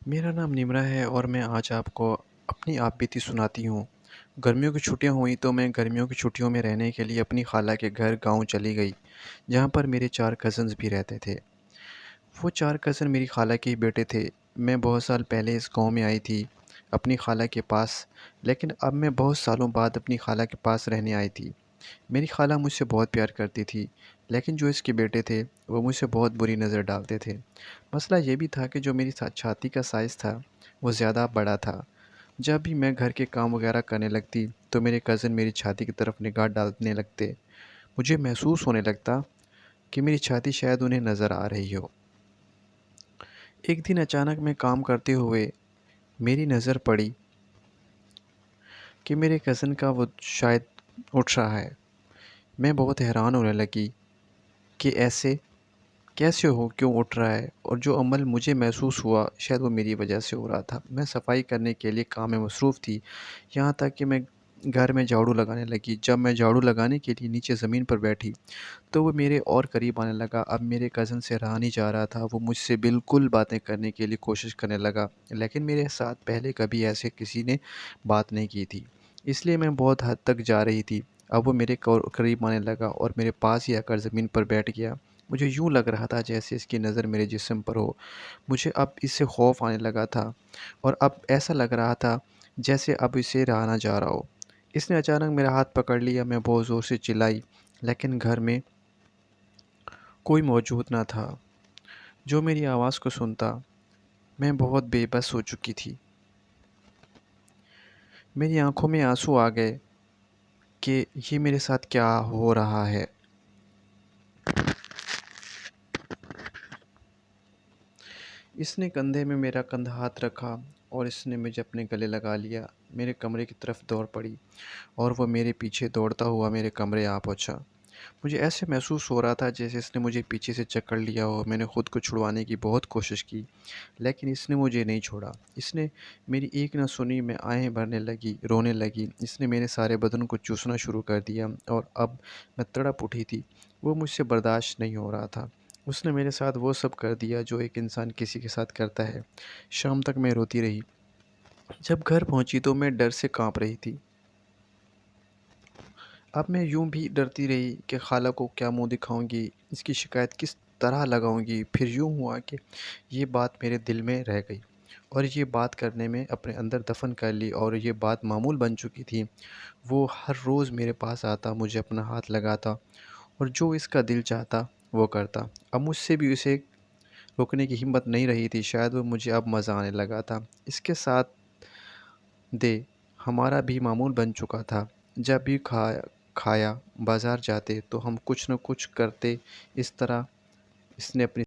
मेरा नाम निम्रा है और मैं आज आपको अपनी आप बीती सुनाती हूँ। गर्मियों की छुट्टियाँ हुई तो मैं गर्मियों की छुट्टियों में रहने के लिए अपनी खाला के घर गाँव चली गई, जहाँ पर मेरे 4 कज़िन्स भी रहते थे। वो 4 कज़िन मेरी खाला के ही बेटे थे। मैं बहुत साल पहले इस गाँव में आई थी, अपनी खाला के पास, लेकिन अब मैं बहुत सालों बाद अपनी खाला के पास रहने आई थी। मेरी खाला मुझसे बहुत प्यार करती थी, लेकिन जो इसके बेटे थे, वो मुझसे बहुत बुरी नज़र डालते थे। मसला ये भी था कि जो मेरी छाती का साइज़ था, वो ज़्यादा बड़ा था। जब भी मैं घर के काम वगैरह करने लगती, तो मेरे कज़िन मेरी छाती की तरफ निगाह डालने लगते। मुझे महसूस होने लगता कि मेरी छाती शायद उन्हें नज़र आ रही हो। एक दिन अचानक मैं काम करते हुए मेरी नज़र पड़ी कि मेरे कज़िन का वो शायद उठ रहा है। मैं बहुत हैरान होने लगी कि ऐसे कैसे हो, क्यों उठ रहा है? और जो अमल मुझे महसूस हुआ, शायद वो मेरी वजह से हो रहा था। मैं सफाई करने के लिए काम में मसरूफ़ थी, यहाँ तक कि मैं घर में झाड़ू लगाने लगी। जब मैं झाड़ू लगाने के लिए नीचे ज़मीन पर बैठी, तो वो मेरे और करीब आने लगा। अब मेरे कज़िन से रहा नहीं जा रहा था, वो मुझसे बिल्कुल बातें करने के लिए कोशिश करने लगा, लेकिन मेरे साथ पहले कभी ऐसे किसी ने बात नहीं की थी, इसलिए मैं बहुत हद तक जा रही थी। अब वो मेरे करीब आने लगा और मेरे पास ही आकर ज़मीन पर बैठ गया। मुझे यूँ लग रहा था जैसे इसकी नज़र मेरे जिस्म पर हो। मुझे अब इससे खौफ आने लगा था और अब ऐसा लग रहा था जैसे अब इसे रहा ना जा रहा हो। इसने अचानक मेरा हाथ पकड़ लिया, मैं बहुत ज़ोर से चिल्लाई, लेकिन घर में कोई मौजूद ना था जो मेरी आवाज़ को सुनता। मैं बहुत बेबस हो चुकी थी। मेरी आँखों में आँसू आ गए कि ये मेरे साथ क्या हो रहा है। इसने कंधे में मेरा कंधा हाथ रखा और इसने मुझे अपने गले लगा लिया। मेरे कमरे की तरफ दौड़ पड़ी और वो मेरे पीछे दौड़ता हुआ मेरे कमरे आ पहुँचा। मुझे ऐसे महसूस हो रहा था जैसे इसने मुझे पीछे से जकड़ लिया हो। मैंने खुद को छुड़वाने की बहुत कोशिश की, लेकिन इसने मुझे नहीं छोड़ा। इसने मेरी एक ना सुनी, मैं आहें भरने लगी, रोने लगी। इसने मेरे सारे बदन को चूसना शुरू कर दिया और अब मैं तड़प उठी थी। वो मुझसे बर्दाश्त नहीं हो रहा था। उसने मेरे साथ वो सब कर दिया जो एक इंसान किसी के साथ करता है। शाम तक मैं रोती रही। जब घर पहुंची तो मैं डर से काँप रही थी। अब मैं यूँ भी डरती रही कि खाला को क्या मुँह दिखाऊँगी, इसकी शिकायत किस तरह लगाऊँगी। फिर यूँ हुआ कि ये बात मेरे दिल में रह गई और ये बात करने में अपने अंदर दफ़न कर ली और ये बात मामूल बन चुकी थी। वो हर रोज़ मेरे पास आता, मुझे अपना हाथ लगाता और जो इसका दिल चाहता वो करता। अब मुझसे भी उसे रोकने की हिम्मत नहीं रही थी, शायद वो मुझे अब मज़ा आने लगा था। इसके साथ दे हमारा भी मामूल बन चुका था। जब भी खाया बाज़ार जाते तो हम कुछ न कुछ करते। इस तरह इसने अपनी